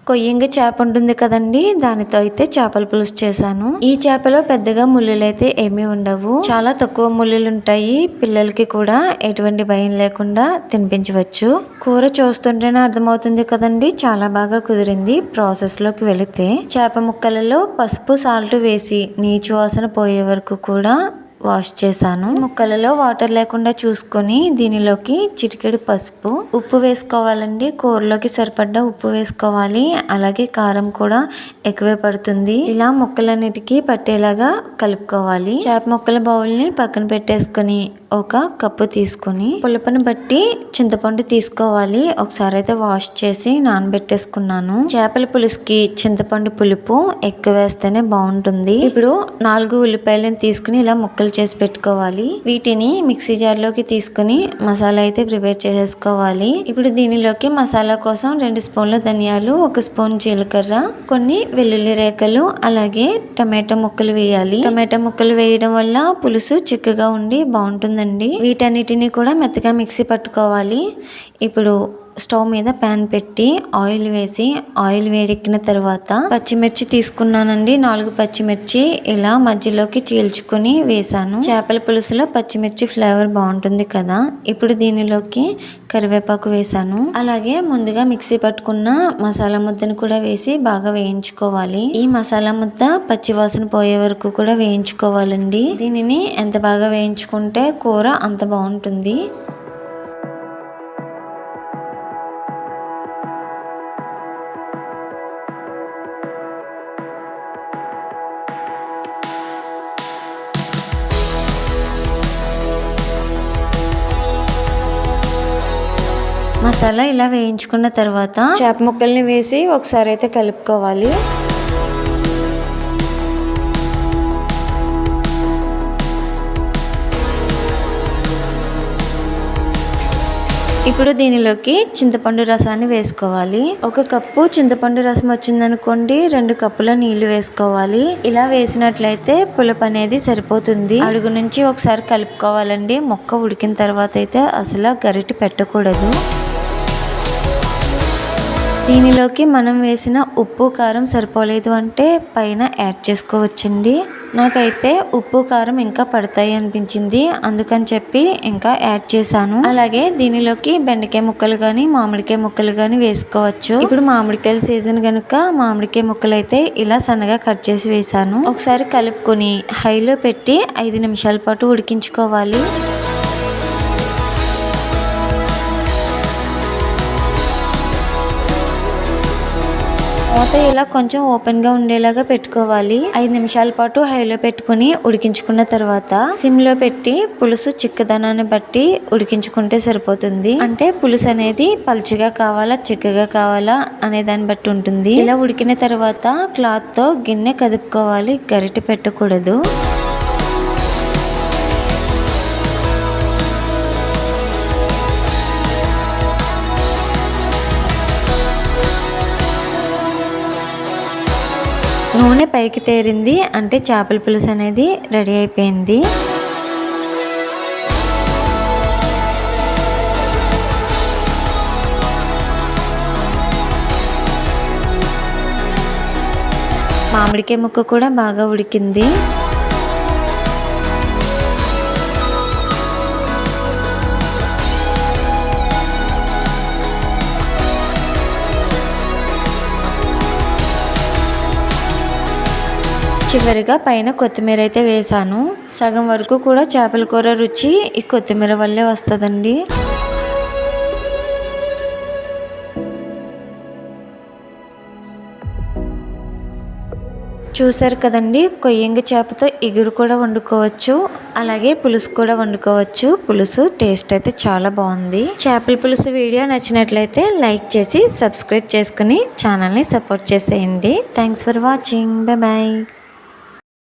కొయ్యంగి చేప ఉంటుంది కదండి, దానితో అయితే చేపల పులుసు చేశాను. ఈ చేపలో పెద్దగా ముళ్ళులు అయితే ఏమీ ఉండవు, చాలా తక్కువ ముళ్ళులు ఉంటాయి. పిల్లలకి కూడా ఎటువంటి భయం లేకుండా తినిపించవచ్చు. కూర చూస్తుంటేనే అర్థమవుతుంది కదండి, చాలా బాగా కుదిరింది. ప్రాసెస్ లోకి వెళితే చేప ముక్కలలో పసుపు సాల్ట్ వేసి నీచు వాసన పోయే వరకు కూడా వాష్ చేశాను. ముక్కలలో వాటర్ లేకుండా చూసుకొని దీనిలోకి చిటికెడు పసుపు, ఉప్పు వేసుకోవాలండి. కూరలోకి సరిపడ్డ ఉప్పు వేసుకోవాలి, అలాగే కారం కూడా ఎక్కువే పడుతుంది. ఇలా ముక్కలన్నిటికీ పట్టేలాగా కలుపుకోవాలి. చేప ముక్కల బౌల్ ని పక్కన పెట్టేసుకొని ఒక కప్పు తీసుకుని పులుపుని బట్టి చింతపండు తీసుకోవాలి. ఒకసారి అయితే వాష్ చేసి నానబెట్టేసుకున్నాను. చేపల పులుసుకి చింతపండు పులుపు ఎక్కువ వేస్తేనే బాగుంటుంది. ఇప్పుడు 4 ఉల్లిపాయలను తీసుకుని ఇలా ముక్కలు చేసి పెట్టుకోవాలి. వీటిని మిక్సీ జార్ లోకి తీసుకుని మసాలా అయితే ప్రిపేర్ చేసేసుకోవాలి. ఇప్పుడు దీనిలోకి మసాలా కోసం 2 స్పూన్ల ధనియాలు, 1 స్పూన్ జీలకర్ర, కొన్ని వెల్లుల్లి రేఖలు, అలాగే టమాటో ముక్కలు వేయాలి. టమాటో ముక్కలు వేయడం వల్ల పులుసు చిక్కగా ఉండి బాగుంటుంది. వీటన్నిటిని కూడా మెత్తగా మిక్సీ పట్టుకోవాలి. ఇప్పుడు స్టవ్ మీద ప్యాన్ పెట్టి ఆయిల్ వేసి, ఆయిల్ వేడెక్కిన తర్వాత పచ్చిమిర్చి తీసుకున్నానండి. 4 పచ్చిమిర్చి ఇలా మధ్యలోకి చీల్చుకుని వేసాను. చేపల పులుసులో పచ్చిమిర్చి ఫ్లేవర్ బాగుంటుంది కదా. ఇప్పుడు దీనిలోకి కరివేపాకు వేసాను. అలాగే ముందుగా మిక్సీ పట్టుకున్న మసాలా ముద్దను కూడా వేసి బాగా వేయించుకోవాలి. ఈ మసాలా ముద్ద పచ్చివాసన పోయే వరకు కూడా వేయించుకోవాలండి. దీనిని ఎంత బాగా వేయించుకుంటే కూర అంత బాగుంటుంది. మసాలా ఇలా వేయించుకున్న తర్వాత చేప ముక్కల్ని వేసి ఒకసారి అయితే కలుపుకోవాలి. ఇప్పుడు దీనిలోకి చింతపండు రసాన్ని వేసుకోవాలి. 1 కప్పు చింతపండు రసం వచ్చిందనుకోండి, 2 కప్పుల నీళ్లు వేసుకోవాలి. ఇలా వేసినట్లయితే పులుపు అనేది సరిపోతుంది. అడుగు నుంచి ఒకసారి కలుపుకోవాలండి. ముక్క ఉడికిన తర్వాత అయితే అసలు గరిటె పెట్టకూడదు. దీనిలోకి మనం వేసిన ఉప్పు కారం సరిపోలేదు అంటే పైన యాడ్ చేసుకోవచ్చండి. నాకైతే ఉప్పు కారం ఇంకా పడతాయి అనిపించింది, అందుకని చెప్పి ఇంకా యాడ్ చేశాను. అలాగే దీనిలోకి బెండకాయ ముక్కలు కానీ మామిడికాయ ముక్కలు కానీ వేసుకోవచ్చు. ఇప్పుడు మామిడికాయల సీజన్ కనుక మామిడికాయ ముక్కలు అయితే ఇలా సన్నగా కట్ చేసి వేసాను. ఒకసారి కలుపుకొని హైలో పెట్టి 5 నిమిషాల పాటు ఉడికించుకోవాలి. మూత ఇలా కొంచెం ఓపెన్ గా ఉండేలాగా పెట్టుకోవాలి. 5 నిమిషాల పాటు హైలో పెట్టుకుని ఉడికించుకున్న తర్వాత సిమ్ లో పెట్టి పులుసు చిక్కదనాన్ని బట్టి ఉడికించుకుంటే సరిపోతుంది. అంటే పులుసు అనేది పలుచగా కావాలా చిక్కగా కావాలా అనే దాన్ని బట్టి ఉంటుంది. ఇలా ఉడికిన తర్వాత క్లాత్ తో గిన్నె కదుపుకోవాలి, గరిటె పెట్టకూడదు. నూనె పైకి తేరింది అంటే చేపల పులుసు అనేది రెడీ అయిపోయింది. మామిడికాయ ముక్క కూడా బాగా ఉడికింది. చివరిగా పైన కొత్తిమీర అయితే వేసాను. సగం వరకు కూడా చేపల కూర రుచి ఈ కొత్తిమీర వల్లే వస్తుందండి. చూసారు కదండి, కొయ్యంగి చేపతో ఇగురు కూడా వండుకోవచ్చు, అలాగే పులుసు కూడా వండుకోవచ్చు. పులుసు టేస్ట్ అయితే చాలా బాగుంది. చేపల పులుసు వీడియో నచ్చినట్లయితే లైక్ చేసి సబ్స్క్రైబ్ చేసుకుని ఛానల్ని సపోర్ట్ చేసేయండి. Thanks for watching. Bye bye.